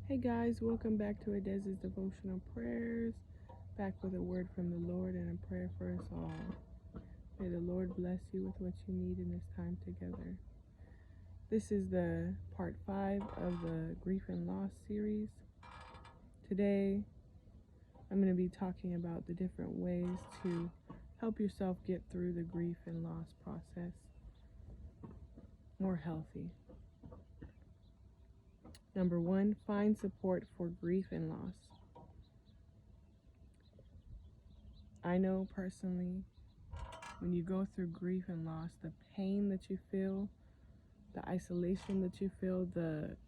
Hey guys, welcome back to a Des's Devotional Prayers. Back with a word from the Lord and a prayer for us all. May the Lord bless you with what you need in this time together. This is the part 5 of the Grief and Loss series. Today, I'm going to be talking about the different ways to help yourself get through the grief and loss process more healthy. Number 1, find support for grief and loss. I know personally, when you go through grief and loss, the pain that you feel, the isolation that you feel, the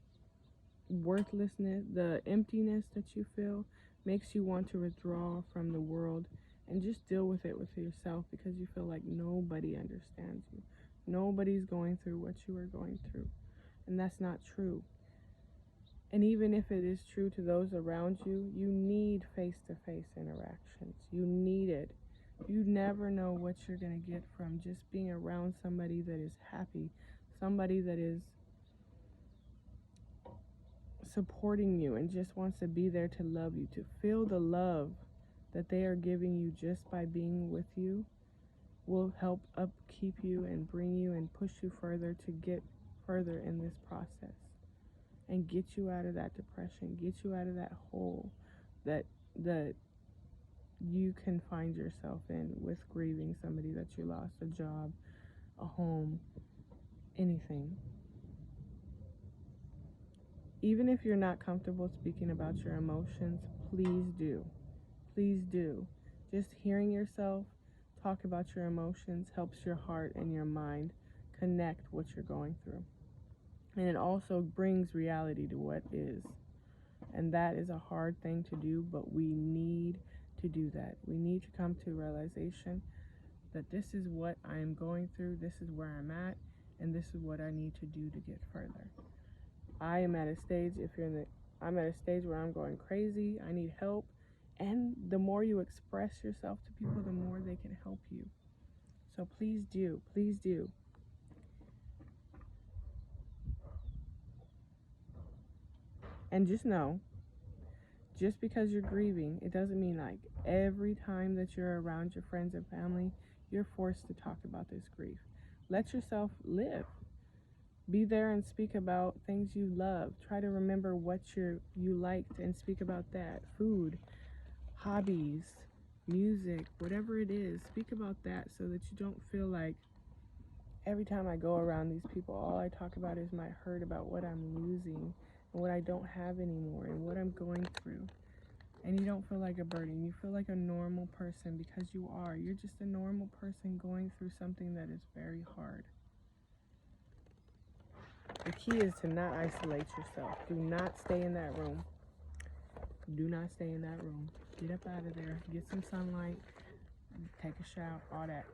worthlessness, the emptiness that you feel, makes you want to withdraw from the world and just deal with it with yourself, because you feel like nobody understands you. Nobody's going through what you are going through. And that's not true. And even if it is true to those around you, you need face-to-face interactions. You need it. You never know what you're going to get from just being around somebody that is happy, somebody that is supporting you and just wants to be there to love you, to feel the love that they are giving you just by being with you will help upkeep you and bring you and push you further to get further in this process and get you out of that depression, get you out of that hole that you can find yourself in with grieving somebody that you lost, a job, a home, anything. Even if you're not comfortable speaking about your emotions, please do. Please do. Just hearing yourself talk about your emotions helps your heart and your mind connect what you're going through. And it also brings reality to what is. And that is a hard thing to do, but we need to do that. We need to come to realization that this is what I am going through, this is where I'm at, and this is what I need to do to get further. I am at a stage, I'm at a stage where I'm going crazy, I need help, and the more you express yourself to people, the more they can help you. So please do, please do. And just know, just because you're grieving, it doesn't mean like every time that you're around your friends and family, you're forced to talk about this grief. Let yourself live. Be there and speak about things you love. Try to remember what you liked and speak about that. Food, hobbies, music, whatever it is, speak about that so that you don't feel like every time I go around these people, all I talk about is my hurt about what I'm losing and what I don't have anymore and what I'm going through. And you don't feel like a burden. You feel like a normal person, because you are. You're just a normal person going through something that is very hard. The key is to not isolate yourself. Do not stay in that room. Do not stay in that room. Get up out of there. Get some sunlight. Take a shower. All that.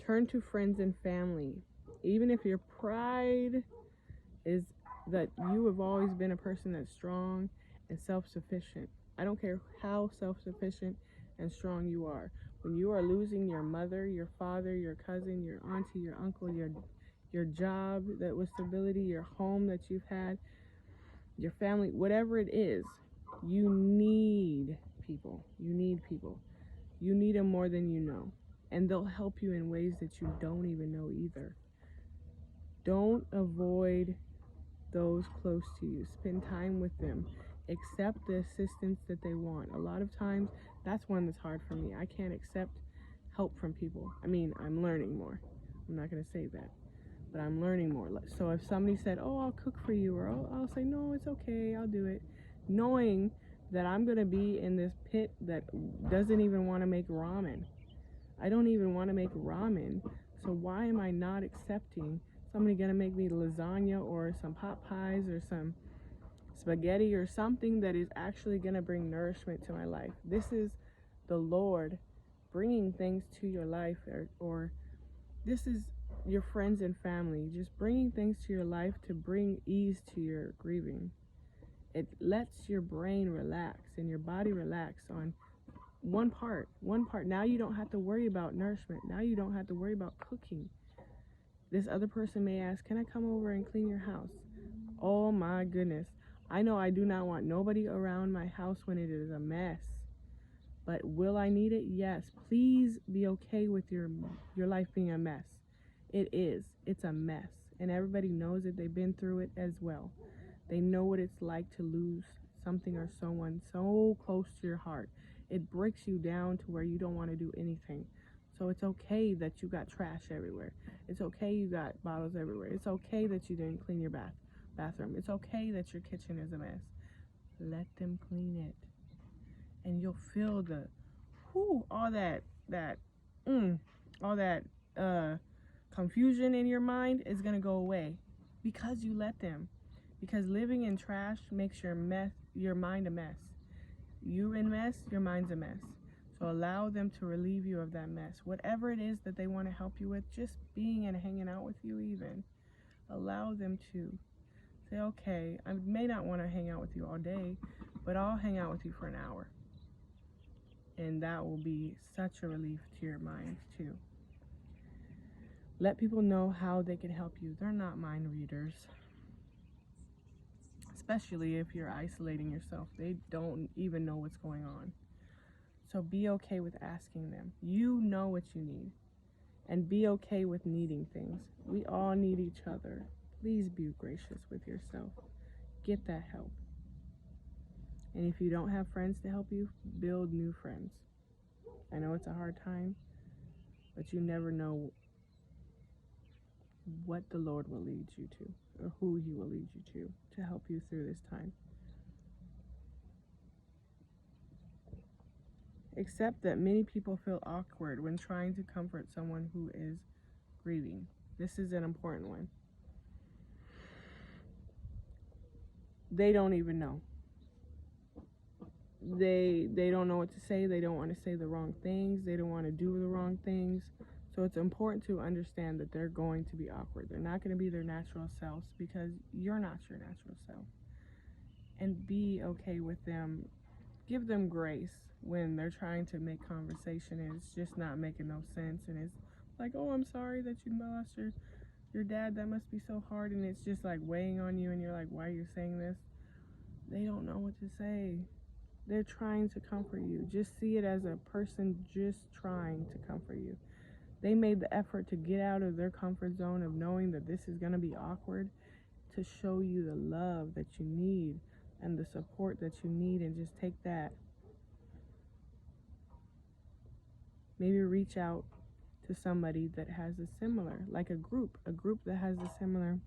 Turn to friends and family. Even if your pride is that you have always been a person that's strong and self-sufficient. I don't care how self-sufficient and strong you are. When you are losing your mother, your father, your cousin, your auntie, your uncle, your job that was stability, your home that you've had, your family, whatever it is, you need people. You need people. You need them more than you know. And they'll help you in ways that you don't even know either. Don't avoid those close to you. Spend time with them. Accept the assistance that they want. A lot of times, that's one that's hard for me. I can't accept help from people. I mean, I'm learning more. I'm not going to say that, but I'm learning more. So if somebody said, oh, I'll cook for you, or I'll say, no, it's okay, I'll do it, knowing that I'm going to be in this pit that doesn't even want to make ramen. I don't even want to make ramen. So why am I not accepting somebody going to make me lasagna or some pot pies or some spaghetti or something that is actually going to bring nourishment to my life? This is the Lord bringing things to your life, or this is your friends and family just bringing things to your life to bring ease to your grieving. It lets your brain relax and your body relax on one part. Now you don't have to worry about nourishment. Now you don't have to worry about cooking. This other person may ask, can I come over and clean your house? Oh my goodness. I know I do not want nobody around my house when it is a mess. But will I need it? Yes. Please be okay with your life being a mess. It is. It's a mess. And everybody knows it. They've been through it as well. They know what it's like to lose something or someone so close to your heart. It breaks you down to where you don't want to do anything. So it's okay that you got trash everywhere. It's okay you got bottles everywhere. It's okay that you didn't clean your bathroom. It's okay that your kitchen is a mess. Let them clean it. And you'll feel the all that confusion in your mind is gonna go away because you let them. Because living in trash makes your mind a mess. You in mess, your mind's a mess. So allow them to relieve you of that mess. Whatever it is that they want to help you with, just being and hanging out with you even. Allow them to. Say, okay, I may not want to hang out with you all day, but I'll hang out with you for an hour. And that will be such a relief to your mind too. Let people know how they can help you. They're not mind readers. Especially if you're isolating yourself. They don't even know what's going on. So be okay with asking them. You know what you need. And be okay with needing things. We all need each other. Please be gracious with yourself. Get that help. And if you don't have friends to help you, build new friends. I know it's a hard time, but you never know what the Lord will lead you to, or who He will lead you to help you through this time. Accept that many people feel awkward when trying to comfort someone who is grieving. This is an important one. They don't even know. They don't know what to say. They don't want to say the wrong things. They don't want to do the wrong things. So it's important to understand that they're going to be awkward. They're not going to be their natural selves because you're not your natural self. And be okay with them. Give them grace when they're trying to make conversation and it's just not making no sense. And it's like, oh, I'm sorry that you lost your dad. That must be so hard. And it's just like weighing on you and you're like, why are you saying this? They don't know what to say. They're trying to comfort you. Just see it as a person just trying to comfort you. They made the effort to get out of their comfort zone of knowing that this is going to be awkward to show you the love that you need and the support that you need, and just take that. Maybe reach out to somebody that has a similar, like a group that has a similar.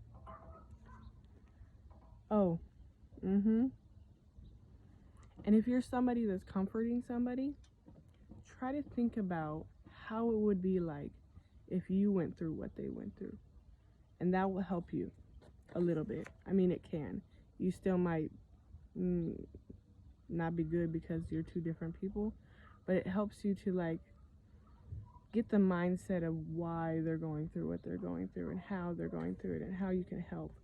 And if you're somebody that's comforting somebody, try to think about how it would be like if you went through what they went through. And that will help you a little bit. I mean, it can. You still might not be good because you're two different people, but it helps you to like get the mindset of why they're going through what they're going through and how they're going through it and how you can help.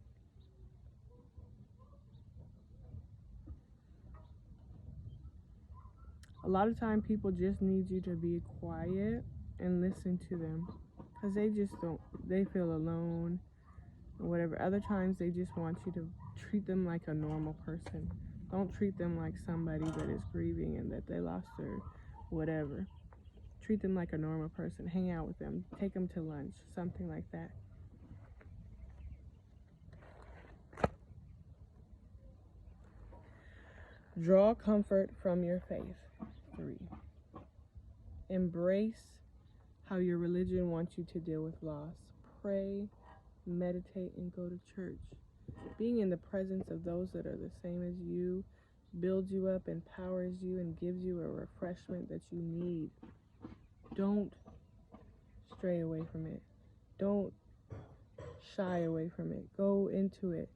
A lot of time people just need you to be quiet and listen to them because they feel alone or whatever. Other times they just want you to treat them like a normal person. Don't treat them like somebody that is grieving and that they lost their whatever. Treat them like a normal person. Hang out with them. Take them to lunch. Something like that. Draw comfort from your faith. 3. Embrace how your religion wants you to deal with loss. Pray, meditate, and go to church. Being in the presence of those that are the same as you builds you up, empowers you, and gives you a refreshment that you need. Don't stray away from it. Don't shy away from it. Go into it.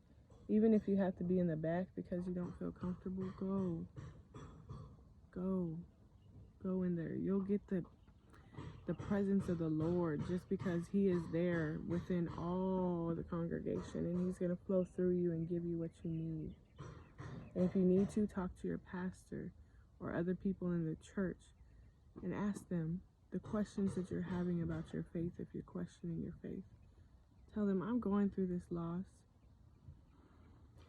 Even if you have to be in the back because you don't feel comfortable, go in there. You'll get the presence of the Lord just because He is there within all the congregation, and He's going to flow through you and give you what you need. And if you need to, talk to your pastor or other people in the church and ask them the questions that you're having about your faith. If you're questioning your faith, tell them, I'm going through this loss.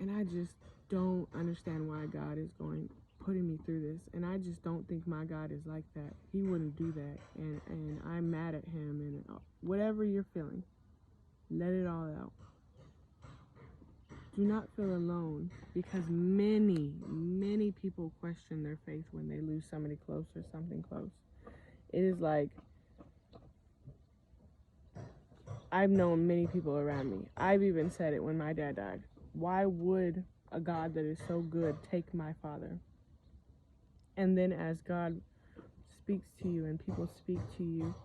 And I just don't understand why God is putting me through this. And I just don't think my God is like that. He wouldn't do that. And I'm mad at him. And whatever you're feeling, let it all out. Do not feel alone, because many, many people question their faith when they lose somebody close or something close. It is like, I've known many people around me. I've even said it when my dad died. Why would a God that is so good take my father? And then as God speaks to you and people speak to you,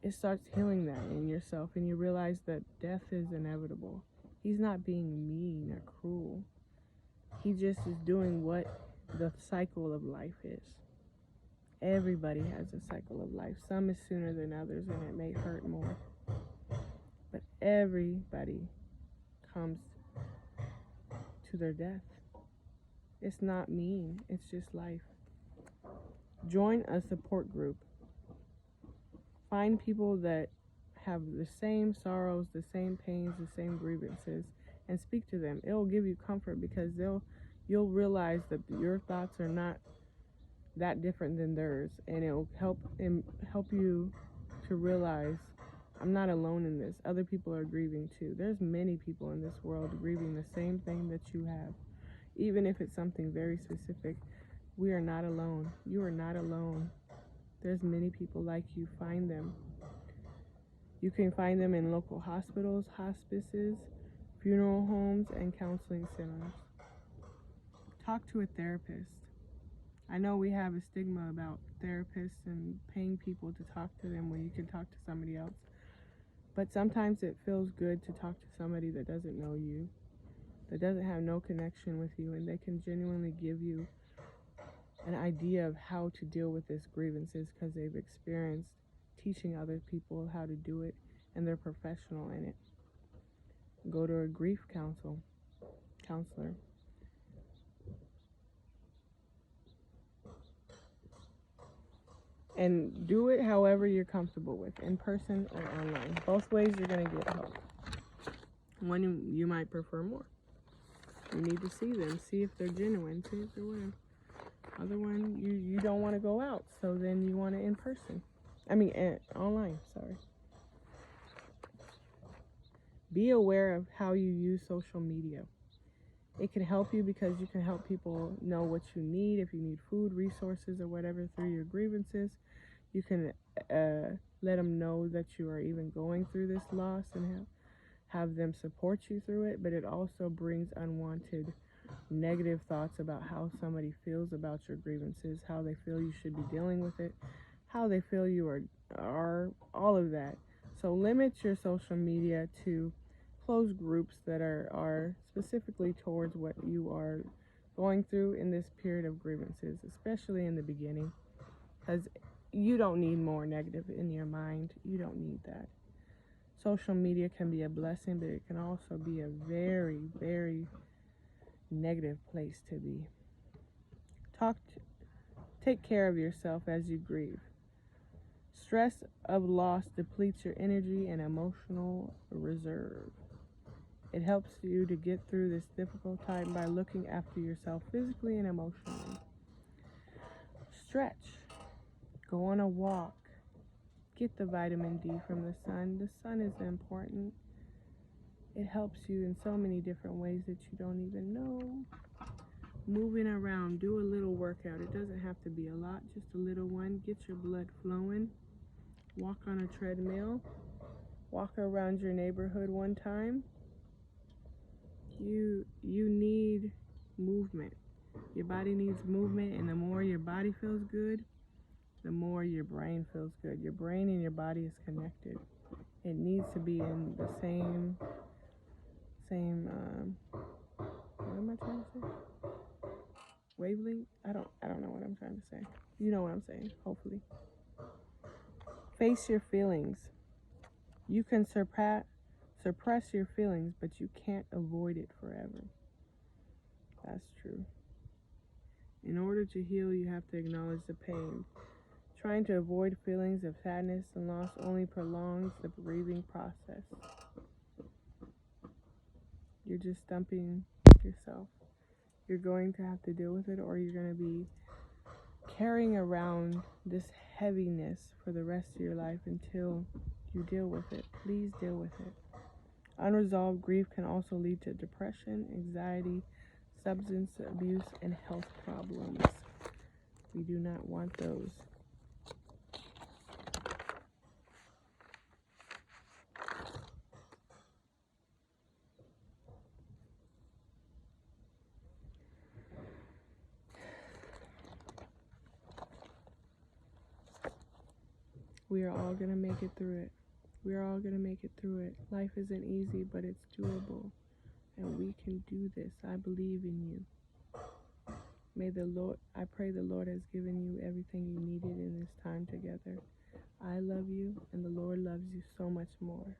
it starts healing that in yourself, and you realize that death is inevitable. He's not being mean or cruel. He just is doing what the cycle of life is. Everybody has a cycle of life. Some is sooner than others, and it may hurt more. But everybody comes to their death. It's not mean. It's just life. Join a support group. Find people that have the same sorrows, the same pains, the same grievances, and speak to them. It will give you comfort, because you'll realize that your thoughts are not that different than theirs, and it will help you to realize, I'm not alone in this. Other people are grieving too. There's many people in this world grieving the same thing that you have. Even if it's something very specific, we are not alone. You are not alone. There's many people like you. Find them. You can find them in local hospitals, hospices, funeral homes, and counseling centers. Talk to a therapist. I know we have a stigma about therapists and paying people to talk to them when you can talk to somebody else. But sometimes it feels good to talk to somebody that doesn't know you, that doesn't have no connection with you, and they can genuinely give you an idea of how to deal with this grievances, because they've experienced teaching other people how to do it, and they're professional in it. Go to a grief counselor. And do it however you're comfortable with, in person or online. Both ways you're going to get help. One you might prefer more. You need to see them, see if they're genuine, see if they're real. Other one, you don't want to go out, so then you want it in person. Online, sorry. Be aware of how you use social media. It can help you, because you can help people know what you need. If you need food, resources, or whatever through your grievances, you can let them know that you are even going through this loss, and have them support you through it. But it also brings unwanted negative thoughts about how somebody feels about your grievances, how they feel you should be dealing with it, how they feel you are all of that. So limit your social media to closed groups that are specifically towards what you are going through in this period of grievances, especially in the beginning, because you don't need more negative in your mind. You don't need that. Social media can be a blessing, but it can also be a very, very negative place to be. Take care of yourself as you grieve. Stress of loss depletes your energy and emotional reserve. It helps you to get through this difficult time by looking after yourself physically and emotionally. Stretch. Go on a walk. Get the vitamin D from the sun. The sun is important. It helps you in so many different ways that you don't even know. Moving around. Do a little workout. It doesn't have to be a lot, just a little one. Get your blood flowing. Walk on a treadmill. Walk around your neighborhood one time. You need movement. Your body needs movement, and the more your body feels good, the more your brain feels good. Your brain and your body is connected. It needs to be in the same what am I trying to say? Wavelength? I don't know what I'm trying to say. You know what I'm saying, hopefully. Face your feelings. You can suppress your feelings, but you can't avoid it forever. That's true. In order to heal, you have to acknowledge the pain. Trying to avoid feelings of sadness and loss only prolongs the grieving process. You're just dumping yourself. You're going to have to deal with it, or you're going to be carrying around this heaviness for the rest of your life until you deal with it. Please deal with it. Unresolved grief can also lead to depression, anxiety, substance abuse, and health problems. We do not want those. We are all going to make it through it. We are all going to make it through it. Life isn't easy, but it's doable. And we can do this. I believe in you. I pray the Lord has given you everything you needed in this time together. I love you, and the Lord loves you so much more.